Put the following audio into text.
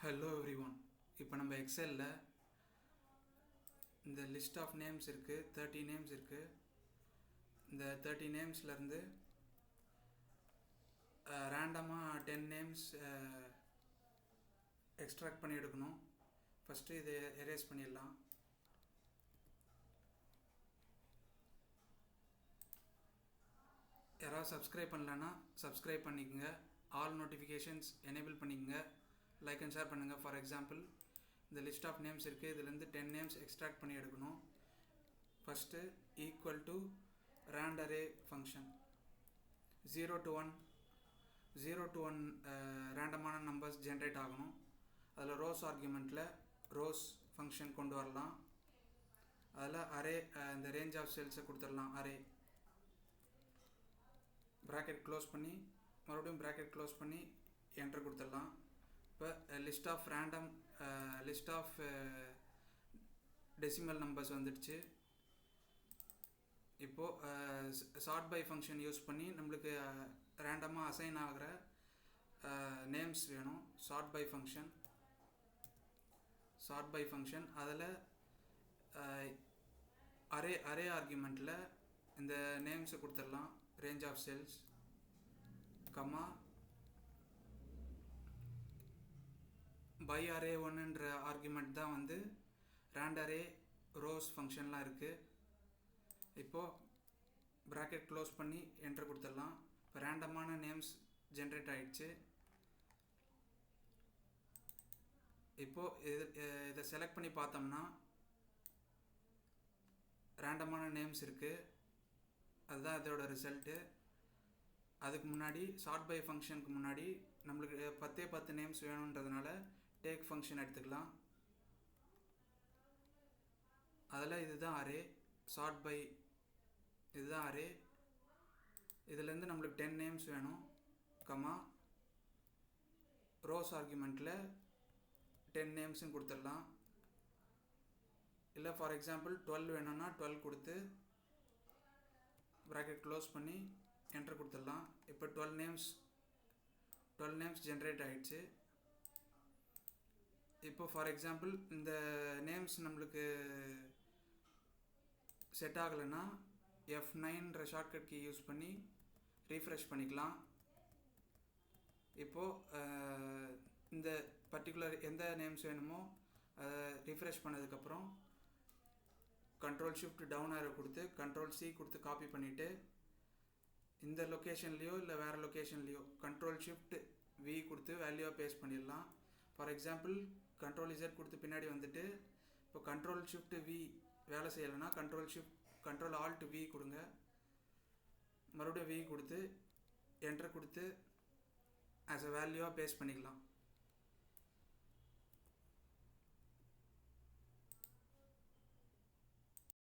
Hello every one. இப்போ நம்ம எக்ஸலில் இந்த லிஸ்ட் ஆஃப் நேம்ஸ் இருக்குது, 30 நேம்ஸ் இருக்குது. இந்த 30 நேம்ஸ்லேருந்து ரேண்டமாக 10 நேம்ஸ் எக்ஸ்ட்ராக்ட் பண்ணி எடுக்கணும். ஃபஸ்ட்டு இதை எரேஸ் பண்ணிடலாம். யாராவது சப்ஸ்கிரைப் பண்ணலன்னா சப்ஸ்கிரைப் பண்ணிக்கோங்க. ஆல் நோட்டிஃபிகேஷன்ஸ் எனேபிள் பண்ணிக்கோங்க. லைக் அண்ட் ஷேர் பண்ணுங்கள். ஃபார் எக்ஸாம்பிள் இந்த லிஸ்ட் ஆஃப் நேம்ஸ் இருக்குது, இதுலேருந்து 10 நேம்ஸ் எக்ஸ்ட்ராக்ட் பண்ணி எடுக்கணும். First equal to rand array function 0 to 1 ரேண்டமான நம்பர்ஸ் ஜென்ரேட் ஆகணும். அதில் ரோஸ் ஆர்குமெண்ட்டில் ரோஸ் ஃபங்க்ஷன் கொண்டு வரலாம். அதில் அரே இந்த ரேஞ்ச் ஆஃப் செல்ஸை கொடுத்துடலாம். அரே ப்ராக்கெட் க்ளோஸ் பண்ணி மறுபடியும் ப்ராக்கெட் க்ளோஸ் பண்ணி என்ட்ரு கொடுத்துடலாம். இப்போ லிஸ்ட் ஆஃப் டெசிமல் நம்பர்ஸ் வந்துடுச்சு. இப்போது சார்ட் பை ஃபங்க்ஷன் யூஸ் பண்ணி நம்மளுக்கு ரேண்டமாக அசைன் ஆகிற நேம்ஸ் வேணும். சார்ட் பை ஃபங்க்ஷன் அதில் அரே ஆர்குமெண்ட்டில் இந்த நேம்ஸை கொடுத்துடலாம். Range of cells comma by array ஒன்றுன்ற ஆர்குமெண்ட் தான் வந்து ரேண்ட் அரே ரோஸ் ஃபங்க்ஷன்லாம் இருக்குது. இப்போது ப்ராக்கெட் க்ளோஸ் பண்ணி என்ட்ரு கொடுத்துடலாம். இப்போ ரேண்டமான நேம்ஸ் ஜென்ரேட் ஆகிடுச்சு. இப்போது இதை செலக்ட் பண்ணி பார்த்தோம்னா ரேண்டமான நேம்ஸ் இருக்குது. அதுதான் இதோட ரிசல்ட்டு. அதுக்கு முன்னாடி சார்ட் பை ஃபங்க்ஷனுக்கு முன்னாடி நம்மளுக்கு 10 நேம்ஸ் வேணுன்றதுனால டேக் ஃபங்க்ஷன் எடுத்துக்கலாம். அதில் இதுதான் அரே, சார்ட் பை இதுதான் அரே. இதுலேருந்து நம்மளுக்கு 10 நேம்ஸ் வேணும். கமா ரோஸ் ஆர்குமெண்ட்டில் 10 நேம்ஸும் கொடுத்துடலாம். இல்லை ஃபார் எக்ஸாம்பிள் 12 வேணும்னா 12 கொடுத்து ப்ராக்கெட் க்ளோஸ் பண்ணி என்ட்ரு கொடுத்துடலாம். இப்போ 12 நேம்ஸ் ஜென்ரேட் ஆகிடுச்சு. இப்போ ஃபார் எக்ஸாம்பிள் இந்த நேம்ஸ் நம்மளுக்கு செட் ஆகலைன்னா F9ன்ற ஷார்ட்கட் கீ யூஸ் பண்ணி ரீஃப்ரெஷ் பண்ணிக்கலாம். இப்போது இந்த பர்டிகுலர் எந்த நேம்ஸ் வேணுமோ அதை ரீஃப்ரெஷ் பண்ணதுக்கப்புறம் Ctrl+Shift டவுன் ஆரோ கொடுத்து Ctrl+C கொடுத்து காப்பி பண்ணிவிட்டு இந்த லொக்கேஷன்லேயோ இல்லை வேறு லொக்கேஷன்லேயோ Ctrl+Shift+V கொடுத்து வேல்யூவாக பேஸ்ட் பண்ணிடலாம். ஃபார் எக்ஸாம்பிள் Ctrl+Z கொடுத்து பின்னாடி வந்துட்டு இப்போ Ctrl+Shift+V வேலை செய்யலைன்னா Ctrl+Alt+V கொடுங்க. மறுபடியும் V கொடுத்து என்ட்ரு கொடுத்து ஆஸ் அ வேல்யூவாக பேஸ்ட் பண்ணிக்கலாம்.